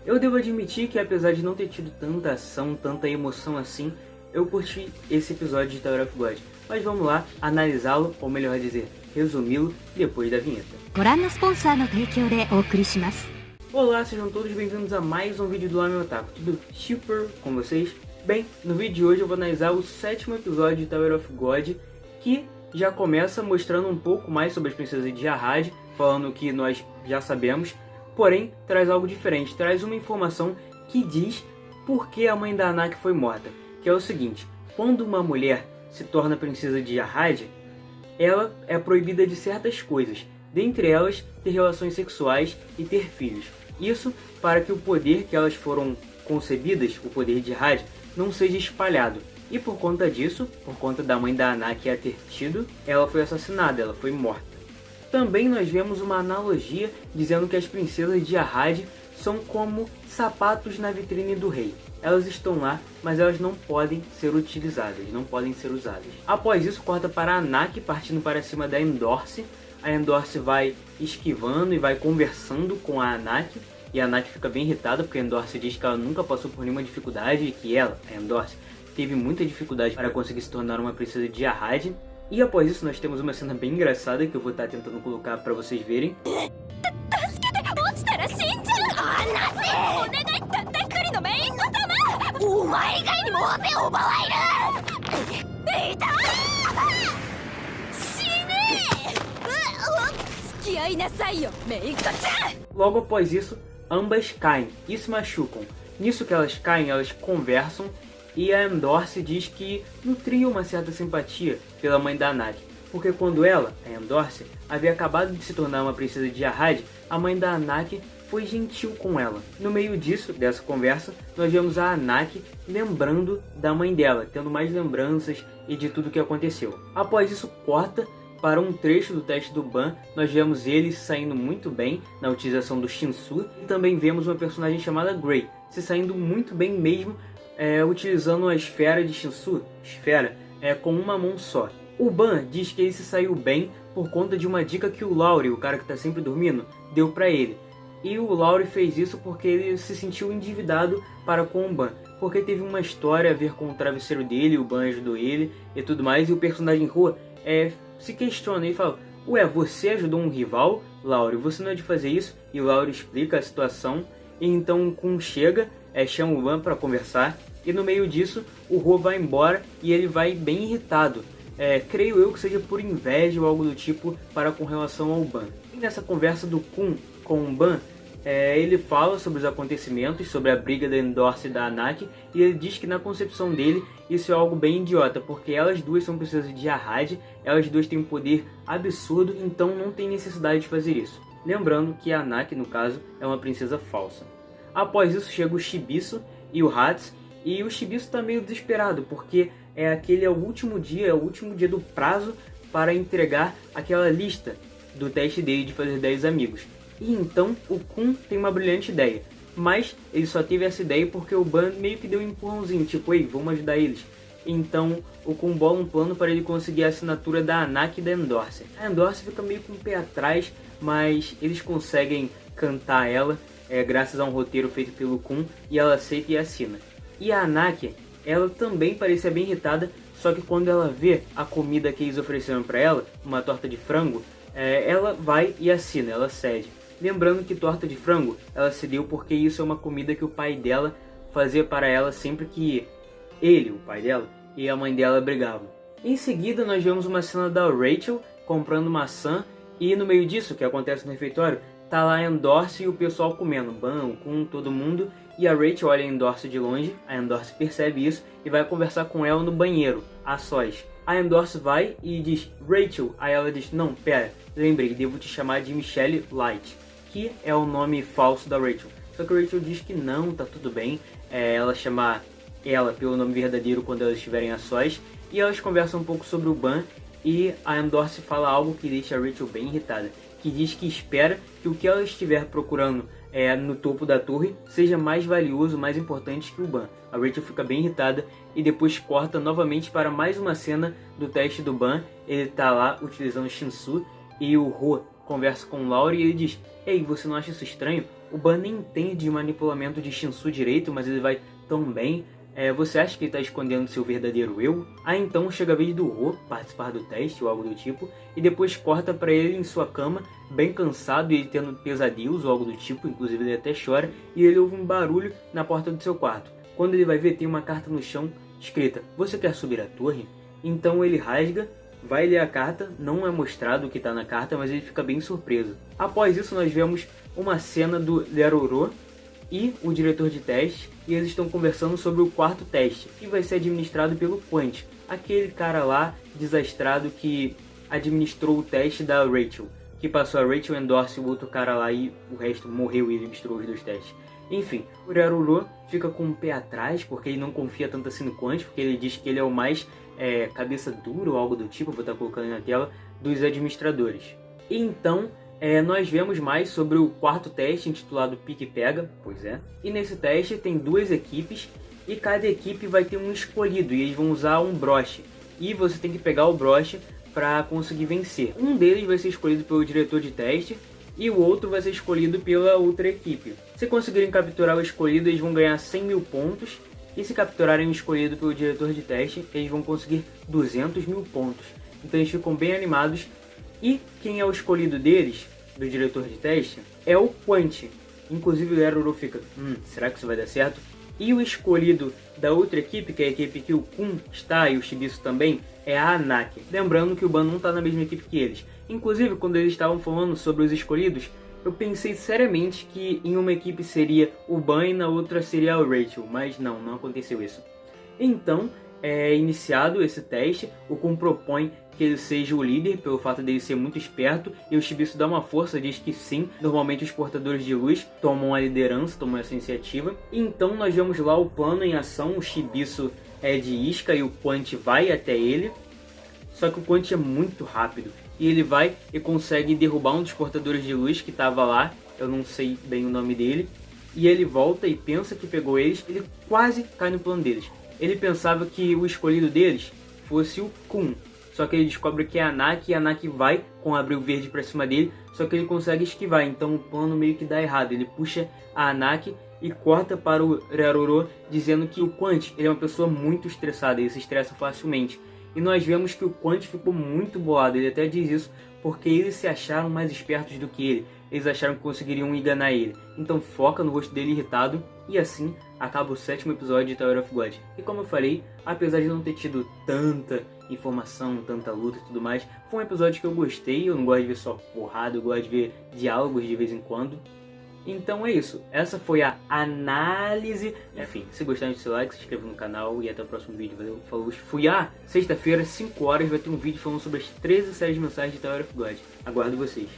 Eu devo admitir que apesar de não ter tido tanta ação, tanta emoção assim, eu curti esse episódio de Tower of God. Mas vamos lá analisá-lo, ou melhor dizer, resumi-lo depois da vinheta. Olá, sejam todos bem-vindos a mais um vídeo do Lame Otaku. Tudo super com vocês? Bem, no vídeo de hoje eu vou analisar o 7º episódio de Tower of God, que já começa mostrando um pouco mais sobre as princesas de Arrad, falando o que nós já sabemos, porém traz algo diferente, traz uma informação que diz por que a mãe da Anak foi morta, que é o seguinte: quando uma mulher se torna princesa de Arrad, ela é proibida de certas coisas, dentre elas ter relações sexuais e ter filhos. Isso para que o poder que elas foram concebidas, o poder de Arrad, não seja espalhado. E por conta disso, por conta da mãe da Anak a ter tido, ela foi assassinada, ela foi morta. Também nós vemos uma analogia dizendo que as princesas de Arrad são como sapatos na vitrine do rei. Elas estão lá, mas elas não podem ser utilizadas, não podem ser usadas. Após isso, corta para a Anak partindo para cima da Endorse. A Endorse vai esquivando e vai conversando com a Anak. E a Anak fica bem irritada porque a Endorse diz que ela nunca passou por nenhuma dificuldade e que ela, a Endorse, teve muita dificuldade para conseguir se tornar uma princesa de Arrad. E após isso nós temos uma cena bem engraçada que eu vou estar tentando colocar para vocês verem. Logo após isso, ambas caem e se machucam. Nisso que elas caem, elas conversam e a Endorse diz que nutria uma certa simpatia pela mãe da Anak, porque quando ela, a Endorse, havia acabado de se tornar uma princesa de Arrad, a mãe da Anak foi gentil com ela. No meio disso, dessa conversa, nós vemos a Anak lembrando da mãe dela, tendo mais lembranças e de tudo o que aconteceu. Após isso, corta para um trecho do teste do Ban. Nós vemos ele saindo muito bem na utilização do Shinsu, e também vemos uma personagem chamada Grey se saindo muito bem mesmo, utilizando a esfera de Shinsu, com uma mão só. O Ban diz que ele se saiu bem por conta de uma dica que o Lauri, o cara que está sempre dormindo, deu para ele. E o Lauri fez isso porque ele se sentiu endividado para com o Ban, porque teve uma história a ver com o travesseiro dele, o Ban ajudou ele e tudo mais, e o personagem Rua se questiona e fala: ué, você ajudou um rival, Lauri, você não é de fazer isso? E o Lauri explica a situação, e então Kun chega, chama o Ban para conversar, e no meio disso o Rua vai embora e ele vai bem irritado. Creio eu que seja por inveja ou algo do tipo para com relação ao Ban. E nessa conversa do Kun com o Ban, ele fala sobre os acontecimentos, sobre a briga da Endorse e da Anak, e ele diz que na concepção dele isso é algo bem idiota, porque elas duas são princesas de Arrad, elas duas têm um poder absurdo, então não tem necessidade de fazer isso. Lembrando que a Anak, no caso, é uma princesa falsa. Após isso chega o Shibisu e o Hats, e o Shibisu está meio desesperado, porque aquele é o último dia do prazo para entregar aquela lista do teste dele de fazer 10 amigos. E então o Kun tem uma brilhante ideia, mas ele só teve essa ideia porque o Ban meio que deu um empurrãozinho, tipo, ei, vamos ajudar eles. Então o Kun bola um plano para ele conseguir a assinatura da Anak e da Endorse. A Endorse fica meio com o pé atrás, mas eles conseguem cantar ela, graças a um roteiro feito pelo Kun, e ela aceita e assina. E a Anak, ela também parecia bem irritada, só que quando ela vê a comida que eles ofereceram para ela, uma torta de frango, ela vai e assina, ela cede. Lembrando que torta de frango ela cedeu porque isso é uma comida que o pai dela fazia para ela sempre que ele, o pai dela, e a mãe dela brigavam. Em seguida nós vemos uma cena da Rachel comprando maçã, e no meio disso, que acontece no refeitório, tá lá a Endorse e o pessoal comendo, Ban, com todo mundo, e a Rachel olha a Endorse de longe, a Endorse percebe isso e vai conversar com ela no banheiro, a sós. A Endorse vai e diz: Rachel, aí ela diz: não, pera, lembrei, devo te chamar de Michelle Light, que é o nome falso da Rachel. Só que a Rachel diz que não, tá tudo bem, ela chamar ela pelo nome verdadeiro quando elas estiverem a sós, e elas conversam um pouco sobre o Ban, e a Endorse fala algo que deixa a Rachel bem irritada, que diz que espera que o que ela estiver procurando no topo da torre seja mais valioso, mais importante que o Ban. A Rachel fica bem irritada e depois corta novamente para mais uma cena do teste do Ban. Ele tá lá utilizando o Shinsu e o Ro conversa com o Lauri e ele diz: ei, você não acha isso estranho? o Ban nem entende de manipulamento de Shinsu direito, mas ele vai tão bem. Você acha que ele está escondendo seu verdadeiro eu? Então chega a vez do Ro participar do teste ou algo do tipo, e depois corta para ele em sua cama, bem cansado e ele tendo pesadelos ou algo do tipo, inclusive ele até chora, e ele ouve um barulho na porta do seu quarto. Quando ele vai ver, tem uma carta no chão escrita: "Você quer subir a torre?" Então ele rasga, vai ler a carta, não é mostrado o que está na carta, mas ele fica bem surpreso. Após isso nós vemos uma cena do Leroro e o diretor de teste, e eles estão conversando sobre o quarto teste, que vai ser administrado pelo Quant, aquele cara lá desastrado que administrou o teste da Rachel, que passou a Rachel Endorse e o outro cara lá e o resto morreu e ele misturou os dois testes. Enfim, o Leroro fica com o pé atrás, porque ele não confia tanto assim no Quant, porque ele diz que ele é o mais cabeça dura ou algo do tipo, vou estar colocando na tela, dos administradores. Então, nós vemos mais sobre o quarto teste intitulado Pique Pega, pois é. E nesse teste tem duas equipes e cada equipe vai ter um escolhido e eles vão usar um broche. E você tem que pegar o broche para conseguir vencer. Um deles vai ser escolhido pelo diretor de teste e o outro vai ser escolhido pela outra equipe. Se conseguirem capturar o escolhido, eles vão ganhar 100 mil pontos. E se capturarem o escolhido pelo diretor de teste, eles vão conseguir 200 mil pontos. Então eles ficam bem animados. E quem é o escolhido deles, do diretor de teste, é o Quant. Inclusive o Leroro fica, será que isso vai dar certo? E o escolhido da outra equipe, que é a equipe que o Kun está e o Shibisu também, é a Anaki. Lembrando que o Ban não está na mesma equipe que eles. Inclusive, quando eles estavam falando sobre os escolhidos, eu pensei seriamente que em uma equipe seria o Ban e na outra seria a Rachel, mas não aconteceu isso. Então, é iniciado esse teste, o Kun propõe que ele seja o líder pelo fato dele ser muito esperto, e o Shibisu dá uma força, diz que sim, normalmente os portadores de luz tomam a liderança, tomam essa iniciativa. Então nós vemos lá o plano em ação, o Shibisu é de isca e o Quant vai até ele, só que o Quant é muito rápido. E ele vai e consegue derrubar um dos portadores de luz que estava lá, eu não sei bem o nome dele, e ele volta e pensa que pegou eles, ele quase cai no plano deles. Ele pensava que o escolhido deles fosse o Kun, só que ele descobre que é a Anaki, e a Anaki vai com o abril verde pra cima dele, só que ele consegue esquivar, então o plano meio que dá errado. Ele puxa a Anaki e corta para o Leroro, dizendo que o Quant ele é uma pessoa muito estressada, ele se estressa facilmente. E nós vemos que o Quant ficou muito bolado, ele até diz isso porque eles se acharam mais espertos do que ele. Eles acharam que conseguiriam enganar ele. Então foca no rosto dele irritado e assim acaba o 7º episódio de Tower of God. E como eu falei, apesar de não ter tido tanta informação, tanta luta e tudo mais, foi um episódio que eu gostei. Eu não gosto de ver só porrada, eu gosto de ver diálogos de vez em quando. Então é isso, essa foi a análise. Enfim, se gostaram, deixa o seu like, se inscreva no canal e até o próximo vídeo. Valeu, falou, fui. Sexta-feira, 5 horas, vai ter um vídeo falando sobre as 13 séries mensais de Tower of God. Aguardo vocês.